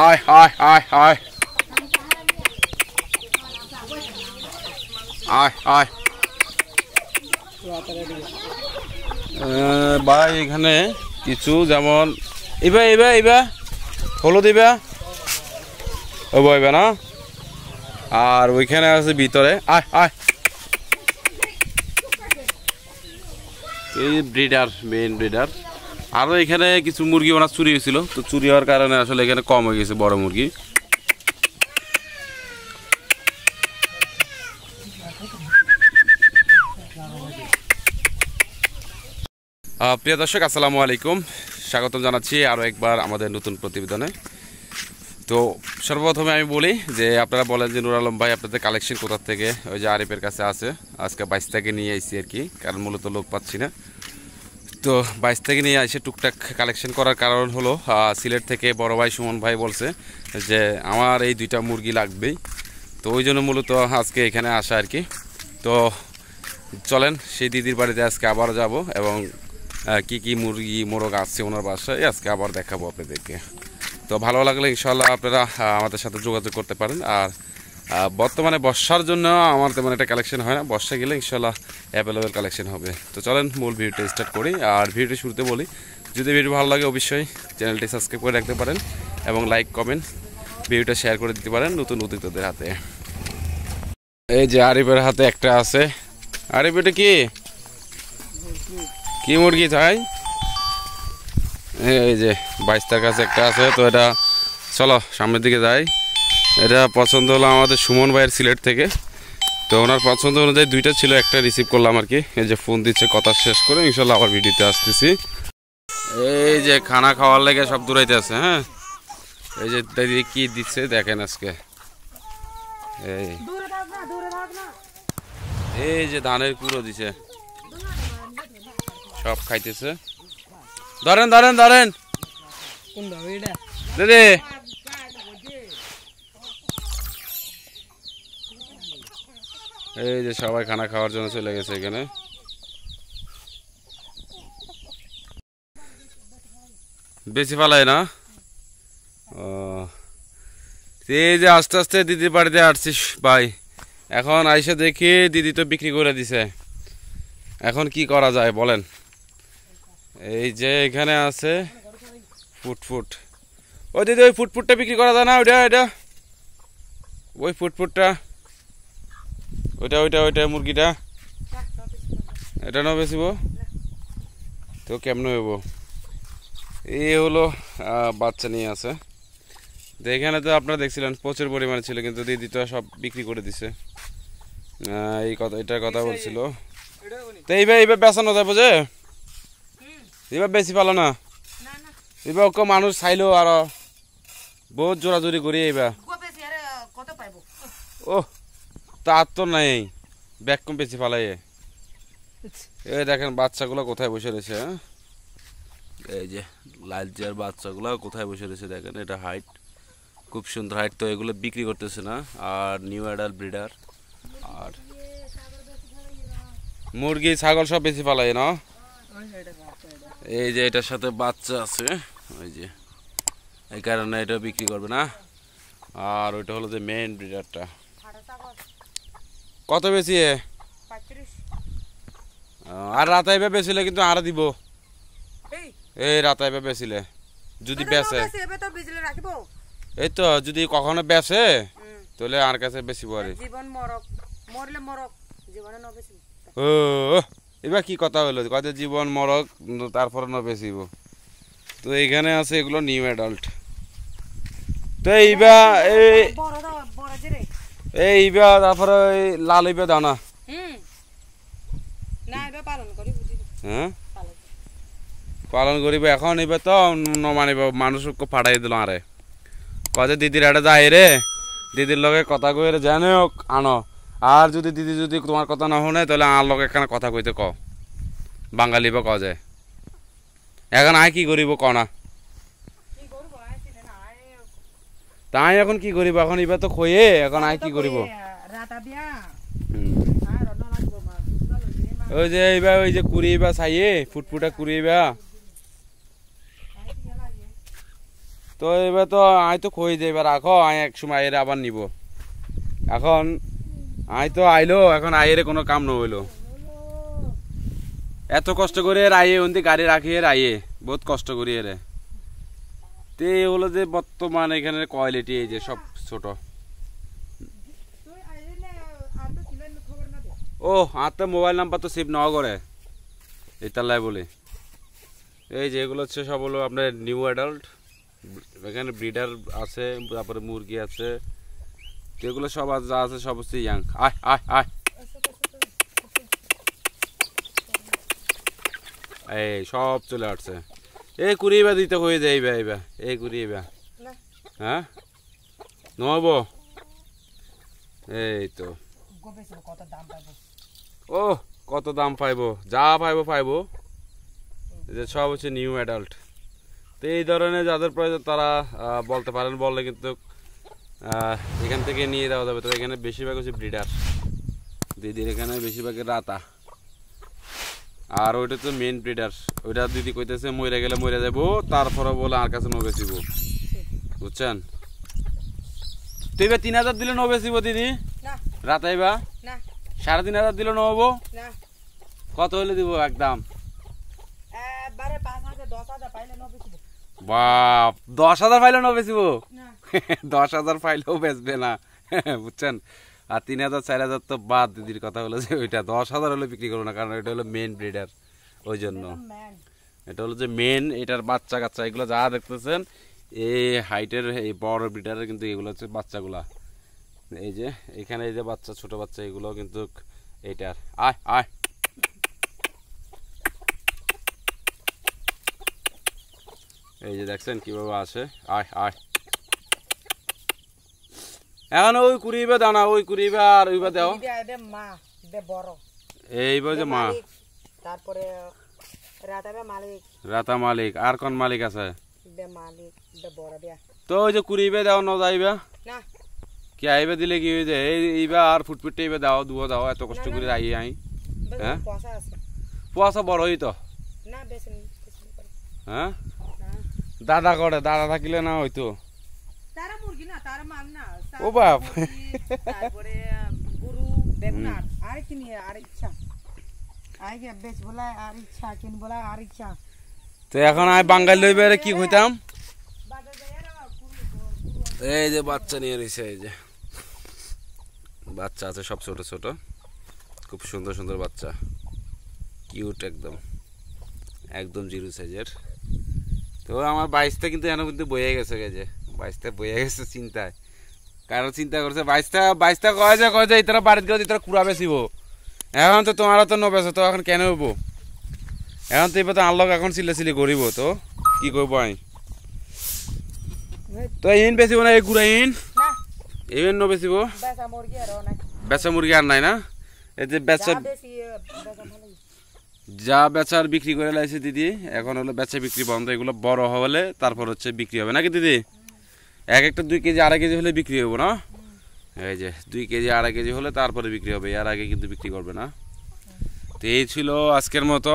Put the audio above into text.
আয় আয় আয় আয় আয় আয় ভাই এখানে কিছু যেমন ইবা ইবা ইবা হলুদ ইবা ইবা না আর ওইখানে আছে ভিতরে আয় আয় এই ব্রিডার মেইন ব্রিডার আরও এখানে কিছু মুরগি ওনার চুরি হয়েছিল তো চুরি হওয়ার কারণে আসলে এখানে কম হয়ে গেছে বড় মুরগি প্রিয় দর্শক আসসালামু আলাইকুম স্বাগতম জানাচ্ছি আরও একবার আমাদের নতুন প্রতিবেদনে তো সর্বপ্রথমে আমি বলি যে আপনারা বলেন যে নুর আলম ভাই আপনাদের কালেকশন কোথা থেকে ওই যে আরিফের কাছে আছে আজকে 22 থেকে নিয়ে আইছি আর কি কারণ মূলত লোক পাচ্ছি না তো 22 থেকে নিয়ে এসে টুকটাক কালেকশন করার কারণ হলো সিলেট থেকে বড় ভাই সুমন ভাই বলছে যে আমার এই দুইটা মুরগি লাগবেই তো ওই জন্য মূলত আজকে এখানে আসা আর কি তো চলেন সেই দিদির বাড়িতে আজকে আবার যাব এবং কি কি মুরগি মোরগ আছে ওনার বাসায় আজকে আবার দেখাবো আপনাদেরকে তো ভালো লাগলে ইনশাল্লাহ আপনারা আমাদের সাথে যোগাযোগ করতে পারেন আর বর্তমানে বর্ষার জন্য আমার তেমন একটা কালেকশন হয় না বর্ষা গেলে ইনশাল্লাহ অ্যাভেলেবেল কালেকশন হবে তো চলেন মূল ভিডিওটা স্টার্ট করি আর ভিডিওটি শুরুতে বলি যদি ভিডিও ভালো লাগে অবশ্যই চ্যানেলটি সাবস্ক্রাইব করে রাখতে পারেন এবং লাইক কমেন্ট ভিডিওটা শেয়ার করে দিতে পারেন নতুন উদ্যোক্তাদের হাতে এই যে আরিফের হাতে একটা আছে আরিফ এটা কি মুরগি চাই এই যে 22টার কাছে একটা আছে তো এটা চলো সামনের দিকে যাই এটা পছন্দ হলো আমাদের সুমন ভাইয়ের সিলেট থেকে তো ওনার পছন্দ অনুযায়ী দুইটা ছিল একটা রিসিভ করলাম আর কি এই যে ফোন দিচ্ছে কথা শেষ করে ইনশাল্লাহ আবার ভিডিওতে আসতেছি এই যে খানা খাওয়ার লেগে সব দূরাইতে আছে হ্যাঁ এই যে দিদি কি দিচ্ছে দেখেন আজকে এই যে ধানের কুড়ো দিছে সব খাইতেছে ধরেন ধরেন ধরেন দিদি এই যে সবাই খানা খাওয়ার জন্য চলে গেছে এখানে বেশি পালায় না ও এই যে আস্তে আস্তে দিদির বাড়িতে আসছিস ভাই এখন আইসা দেখি দিদি তো বিক্রি করে দিছে এখন কি করা যায় বলেন এই যে এখানে আছে ফুটফুট ওই দিদি ওই ফুটফুটটা বিক্রি করা যায় না ওইটা এটা ওই ফুটফুটটা ওইটা ওইটা ওইটা মুরগিটা এটা না বেশিব তো কেমন হইব এই হলো বাচ্চা নিয়ে আছে এখানে তো আপনারা দেখছিলেন প্রচুর পরিমাণে ছিল কিন্তু দিদি তো সব বিক্রি করে দিছে এই কথা এটার কথা বলছিল তো এইবার বেচানো যাবো যে এবার বেশি পালো না এবার ওকে মানুষ চাইলো আর বহুত জোরাজোরি করি এইবার ও তার তো নাই ব্যাগ কম বেশি ফালাই এই দেখেন বাচ্চাগুলো কোথায় বসে রয়েছে হ্যাঁ এই যে লাল চেয়ার বাচ্চাগুলো কোথায় বসে রয়েছে দেখেন এটা হাইট খুব সুন্দর হাইট তো এগুলো বিক্রি করতেছে না আর নিউ অ্যাডাল্ট ব্রিডার আর মুরগি ছাগল সব বেশি ফালাই না এই যে এটার সাথে বাচ্চা আছে ওই যে এই কারণে এটা বিক্রি করবে না আর ওইটা হলো যে মেইন ব্রিডারটা কত বেশি আর রাতাইবে বেচিলে কিন্তু আর দিব এই রাতাইবে বেচিলে যদি বেচে এই তো যদি কখনো বেচে তাহলে আর কাছে বেশি পরে ও এবার কি কথা হলো কত জীবন মরক তারপরে না বেচিব তো এইখানে আছে এগুলো নিউ অ্যাডাল্ট তো এইবার তারপরে লাল ইবা দানা হ্যাঁ পালন করিব এখন এবার তো নমানিব মানুষ ফাটাই দিল আরে কয়ে দিদির এটা যায় রে দিদির লগে কথা কয়ে জানে আনো আর যদি দিদি যদি তোমার কথা না শুনে তাহলে আর লগে এখানে কথা কইতে ক বাঙালি বা কয়ে এখন আয় কি করিব ক না তাই এখন কি করিব এখন এবার তো খয়ে এখন আয় কি করিব ওই যে এইবার ওই যে কুড়িবা চাইয়ে ফুটফুটা কুড়িবা তো এবার তো আই তো কই যে এবার রাখো আই এক সময় এর আবার নিব এখন আই তো আইলো এখন আইয়ের কোনো কাম না হইলো এত কষ্ট করে এর আইয়ে ওনদি গাড়ি রাখি এর আইয়ে বহুত কষ্ট করি এর তে হলো যে বর্তমান এখানে কোয়ালিটি এই যে সব ছোট ও আর তো মোবাইল নাম্বার তো সেভ নাও করে এটালাই বলে এই যে এগুলো হচ্ছে সব হলো আপনার নিউ অ্যাডাল্ট এখানে ব্রিডার আছে তারপরে মুরগি আছে এগুলো সব যা আছে সব হচ্ছে ইয়াং আয় আয় আয় এই সব চলে আসছে এই কুড়িবা দিতে হয়ে যায় এইবা এই কুড়িবা হ্যাঁ নব এই তো ও কত দাম পাইবো যা পাইবো যে সব হচ্ছে নিউ অ্যাডাল্ট তো এই ধরনের যাদের প্রয়োজন তারা বলতে পারেন বললে কিন্তু এখান থেকে নিয়ে দেওয়া যাবে তো এখানে বেশিরভাগ হচ্ছে ব্রিডার দিদির এখানে বেশিরভাগের রাতা আর ওইটা তো মেন ব্রিডার ওইটা দিদি কইতেছে মরে গেলে মরে যাবো তারপরে বলে আর কাছে নো বেচিব বুঝছেন তুই এবার 3000 দিলে নো বেচিব দিদি রাতাইবা 3500 দিলে নো হবো কত হলে দিব একদম বাপ 10,000 পাইলে নো বেচিব 10,000 পাইলেও বেচবে না বুঝছেন আর 3,000 4,000 তো বাদ দিদির কথা হলো যে ওইটা 10,000 হলে বিক্রি করবো না কারণ এটা হলো মেন ব্রিডার ওই জন্য এটা হলো যে মেন এটার বাচ্চা কাচ্চা এগুলো যা দেখতেছেন এই হাইটের এই বড় ব্রিডারের কিন্তু এগুলো হচ্ছে বাচ্চাগুলা এই যে এখানে এই যে বাচ্চা ছোট বাচ্চা এগুলো কিন্তু এইটার আয় আয় এই যে দেখছেন কিভাবে আসে আয় আয় এখন ওই কুড়িবা দানা ওই কুড়িবা আর ওইবা দাও এইবার যে মা তারপরে রাতা মালিক আর কোন মালিক আছে তো ওই যে কুড়িবা দাও ন যাইবা কি আইবা দিলে কি হয়ে যায় এইবা আর ফুটফুটে এইবা দাও দুয়া দাও এত কষ্ট করে আই হ্যাঁ পোয়াশা বড় হই তো হ্যাঁ দাদা করে দাদা থাকিলে না হইতো ও বাপ তারপরে গরু বেগুনার আর কি নিয়ে আর ইচ্ছা আইগে বেচ বলা আর ইচ্ছা কিন বলা আর ইচ্ছা তো এখন আই বাঙ্গাল লইবে কি কইতাম এই যে বাচ্চা নিয়ে রইছে এই যে বাচ্চা আছে সব ছোট ছোট খুব সুন্দর সুন্দর বাচ্চা কিউট একদম একদম জিরো সাইজের তো আমার 22টা কিন্তু এখনো কিন্তু বয়ে গেছে যে 22টা বয়ে গেছে চিন্তায় কারণ চিন্তা করছে 22টা কয় যে ইতারা বাড়িতে গেলে ইতারা কুড়া বেচিব এখন তো তোমার তো নবেছো তো এখন কেন হবো এখন তো এবার তো আনলক এখন চিল্লাচিল্লি করিব তো কি করবো আমি তো ইন বেচিব না এই গুড়া ইন নবেচিব বেচা মুরগি আর নাই না এই যে বেচা যা বেচার বিক্রি করে লাইছে দিদি এখন হলো বেচা বিক্রি বন্ধ এগুলো বড় হলে তারপর হচ্ছে বিক্রি হবে নাকি দিদি এক একটা 2 কেজি 2.5 কেজি হলে বিক্রি হবো না এই যে 2 কেজি 2.5 কেজি হলে তারপরে বিক্রি হবে এর আগে কিন্তু বিক্রি করবে না তো এই ছিল আজকের মতো